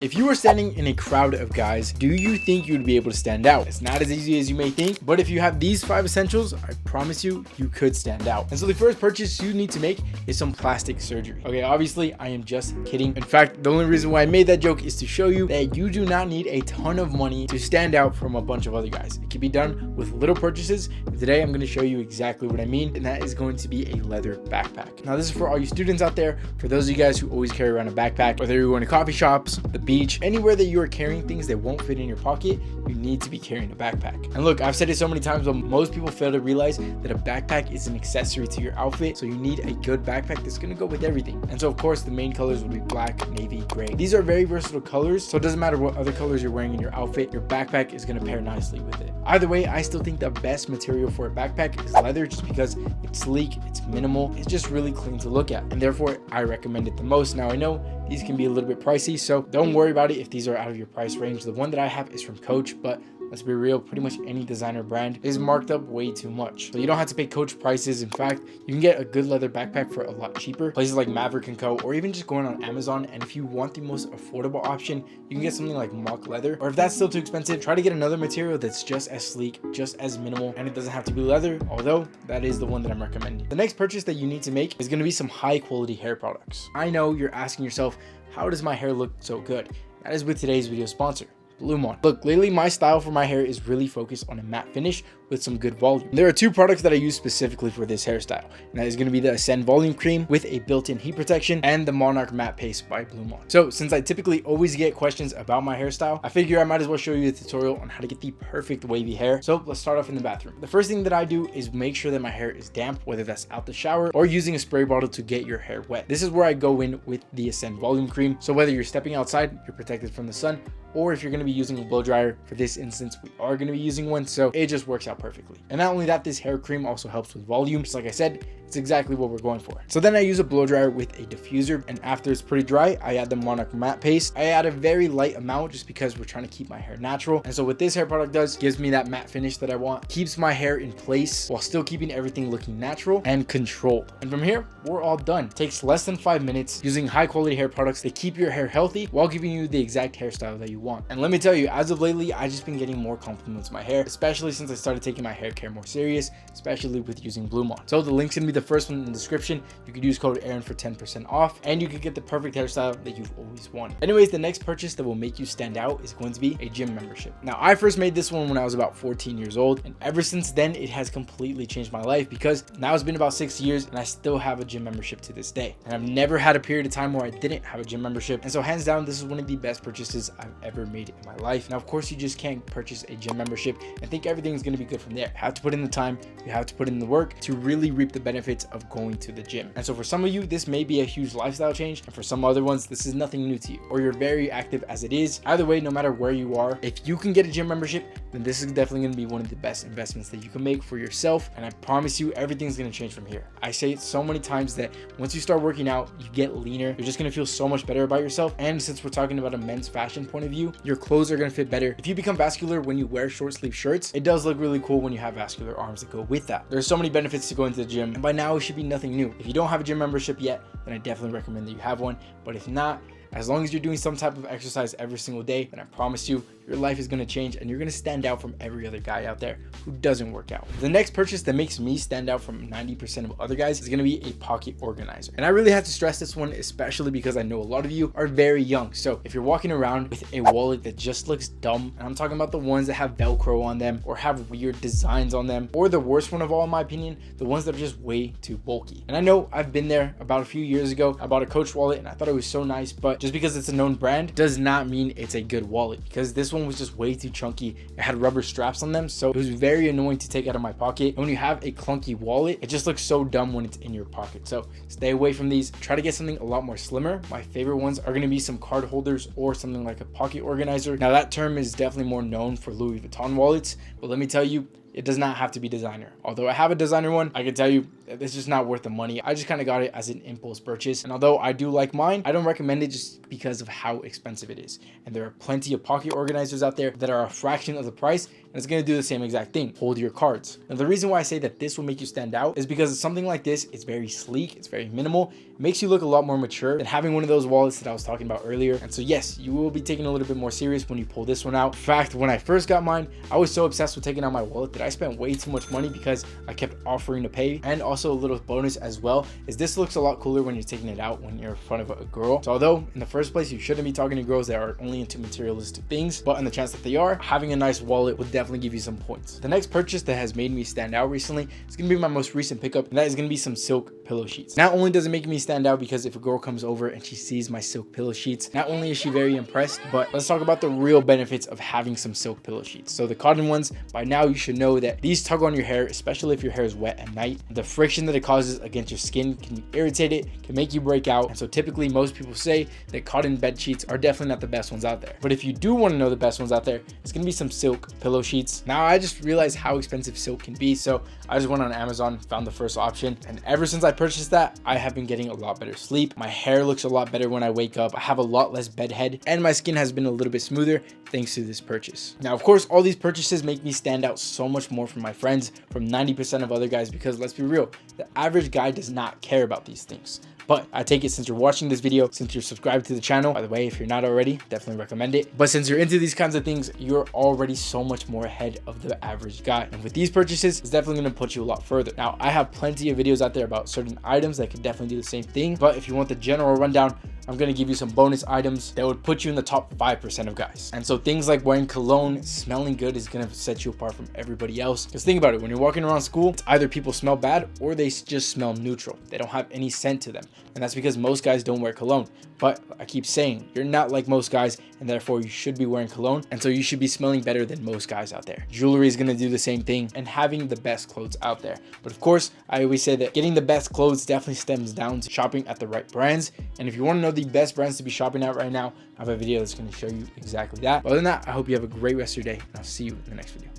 If you were standing in a crowd of guys, do you think you'd be able to stand out? It's not as easy as you may think, but if you have these 5 essentials, I promise you, you could stand out. And so the first purchase you need to make is some plastic surgery. Okay, obviously, I am just kidding. In fact, the only reason why I made that joke is to show you that you do not need a ton of money to stand out from a bunch of other guys. It can be done with little purchases. And today, I'm going to show you exactly what I mean, and that is going to be a leather backpack. Now, this is for all you students out there, for those of you guys who always carry around a backpack, whether you're going to coffee shops, the beach, anywhere that you are carrying things that won't fit in your pocket, you need to be carrying a backpack. And look, I've said it so many times, but most people fail to realize that a backpack is an accessory to your outfit. So you need a good backpack that's going to go with everything. And so of course the main colors will be black, navy, gray. These are very versatile colors, so it doesn't matter what other colors you're wearing in your outfit, your backpack is going to pair nicely with it. Either way, I still think the best material for a backpack is leather, just because it's sleek, it's minimal, it's just really clean to look at, and therefore I recommend it the most. Now I know these can be a little bit pricey, so don't worry about it if these are out of your price range. The one that I have is from Coach, but let's be real, pretty much any designer brand is marked up way too much. So you don't have to pay Coach prices. In fact, you can get a good leather backpack for a lot cheaper. Places like Maverick & Co, or even just going on Amazon. And if you want the most affordable option, you can get something like mock leather. Or if that's still too expensive, try to get another material that's just as sleek, just as minimal, and it doesn't have to be leather, although that is the one that I'm recommending. The next purchase that you need to make is going to be some high quality hair products. I know you're asking yourself, how does my hair look so good? That is with today's video sponsor, Blumon. Look, lately my style for my hair is really focused on a matte finish with some good volume. There are 2 products that I use specifically for this hairstyle, and that is going to be the Ascend Volume Cream with a built-in heat protection and the Monarch Matte Paste by Blumon. So since I typically always get questions about my hairstyle, I figure I might as well show you a tutorial on how to get the perfect wavy hair. So let's start off in the bathroom. The first thing that I do is make sure that my hair is damp, whether that's out the shower or using a spray bottle to get your hair wet. This is where I go in with the Ascend Volume Cream. So whether you're stepping outside, you're protected from the sun, or if you're going to be using a blow dryer, for this instance, we are going to be using one, so it just works out perfectly. And not only that, this hair cream also helps with volume. Just like I said, it's exactly what we're going for. So then I use a blow dryer with a diffuser, and after it's pretty dry, I add the Monarch Matte Paste. I add a very light amount just because we're trying to keep my hair natural. And so what this hair product does, gives me that matte finish that I want, keeps my hair in place while still keeping everything looking natural and controlled. And from here, we're all done. It takes less than 5 minutes using high quality hair products that keep your hair healthy while giving you the exact hairstyle that you want. And let me tell you, as of lately, I've just been getting more compliments on my hair, especially since I started taking my hair care more serious, especially with using Blumon. So the link's gonna be the first one in the description. You could use code Aaron for 10% off, and you could get the perfect hairstyle that you've always wanted. Anyways, the next purchase that will make you stand out is going to be a gym membership. Now, I first made this one when I was about 14 years old, and ever since then, it has completely changed my life, because now it's been about 6 years and I still have a gym membership to this day. And I've never had a period of time where I didn't have a gym membership. And so hands down, this is one of the best purchases I've ever made in my life. Now, of course, you just can't purchase a gym membership and think everything's going to be good from there. You have to put in the time, you have to put in the work to really reap the benefits of going to the gym. And so for some of you, this may be a huge lifestyle change, and for some other ones, this is nothing new to you, or you're very active as it is. Either way, no matter where you are, if you can get a gym membership, then this is definitely going to be one of the best investments that you can make for yourself. And I promise you, everything's going to change from here. I say it so many times that once you start working out, you get leaner. You're just going to feel so much better about yourself. And since we're talking about a men's fashion point of view, your clothes are going to fit better. If you become vascular when you wear short sleeve shirts, it does look really cool when you have vascular arms that go with that. There's so many benefits to going to the gym, and by now it should be nothing new. If you don't have a gym membership yet, then I definitely recommend that you have one. But if not, as long as you're doing some type of exercise every single day, then I promise you, your life is going to change and you're going to stand out from every other guy out there who doesn't work out. The next purchase that makes me stand out from 90% of other guys is going to be a pocket organizer. And I really have to stress this one, especially because I know a lot of you are very young. So if you're walking around with a wallet that just looks dumb, and I'm talking about the ones that have Velcro on them or have weird designs on them, or the worst one of all, in my opinion, the ones that are just way too bulky. And I know I've been there. About a few years ago, I bought a Coach wallet and I thought it was so nice, but just because it's a known brand does not mean it's a good wallet, because this one was just way too chunky. It had rubber straps on them, so it was very annoying to take out of my pocket. And when you have a clunky wallet, it just looks so dumb when it's in your pocket. So stay away from these. Try to get something a lot more slimmer. My favorite ones are going to be some card holders or something like a pocket organizer. Now that term is definitely more known for Louis Vuitton wallets, but let me tell you, it does not have to be designer. Although I have a designer one, I can tell you it's just not worth the money. I just kind of got it as an impulse purchase. And although I do like mine, I don't recommend it just because of how expensive it is. And there are plenty of pocket organizers out there that are a fraction of the price, and it's going to do the same exact thing. Hold your cards. Now, the reason why I say that this will make you stand out is because something like this is very sleek. It's very minimal. It makes you look a lot more mature than having one of those wallets that I was talking about earlier. And so yes, you will be taking a little bit more serious when you pull this one out. In fact, when I first got mine, I was so obsessed with taking out my wallet that I spent way too much money because I kept offering to pay. And also a little bonus as well is this looks a lot cooler when you're taking it out when you're in front of a girl. So although in the first place, you shouldn't be talking to girls that are only into materialistic things, but on the chance that they are, having a nice wallet would definitely give you some points. The next purchase that has made me stand out recently is going to be my most recent pickup, and that is going to be some silk pillow sheets. Not only does it make me stand out because if a girl comes over and she sees my silk pillow sheets, not only is she very impressed, but let's talk about the real benefits of having some silk pillow sheets. So the cotton ones, by now you should know that these tug on your hair, especially if your hair is wet at night. The friction that it causes against your skin can irritate it, can make you break out. And so typically most people say that cotton bed sheets are definitely not the best ones out there. But if you do want to know the best ones out there, it's going to be some silk pillow sheets. Now I just realized how expensive silk can be, so I just went on Amazon, found the first option, and ever since I purchased that, I have been getting a lot better sleep. My hair looks a lot better when I wake up. I have a lot less bedhead, and my skin has been a little bit smoother thanks to this purchase. Now, of course, all these purchases make me stand out so much more from my friends, from 90% of other guys, because let's be real, the average guy does not care about these things. But I take it since you're watching this video, since you're subscribed to the channel, by the way, if you're not already, definitely recommend it. But since you're into these kinds of things, you're already so much more ahead of the average guy. And with these purchases, it's definitely going to put you a lot further. Now, I have plenty of videos out there about certain items that can definitely do the same thing. But if you want the general rundown, I'm going to give you some bonus items that would put you in the top 5% of guys. And so things like wearing cologne, smelling good is going to set you apart from everybody else. Because think about it, when you're walking around school, it's either people smell bad or they just smell neutral. They don't have any scent to them. And that's because most guys don't wear cologne. But I keep saying, you're not like most guys, and therefore you should be wearing cologne. And so you should be smelling better than most guys out there. Jewelry is going to do the same thing, and having the best clothes out there. But of course, I always say that getting the best clothes definitely stems down to shopping at the right brands. And if you want to know the best brands to be shopping at right now, I have a video that's going to show you exactly that. But other than that, I hope you have a great rest of your day, and I'll see you in the next video.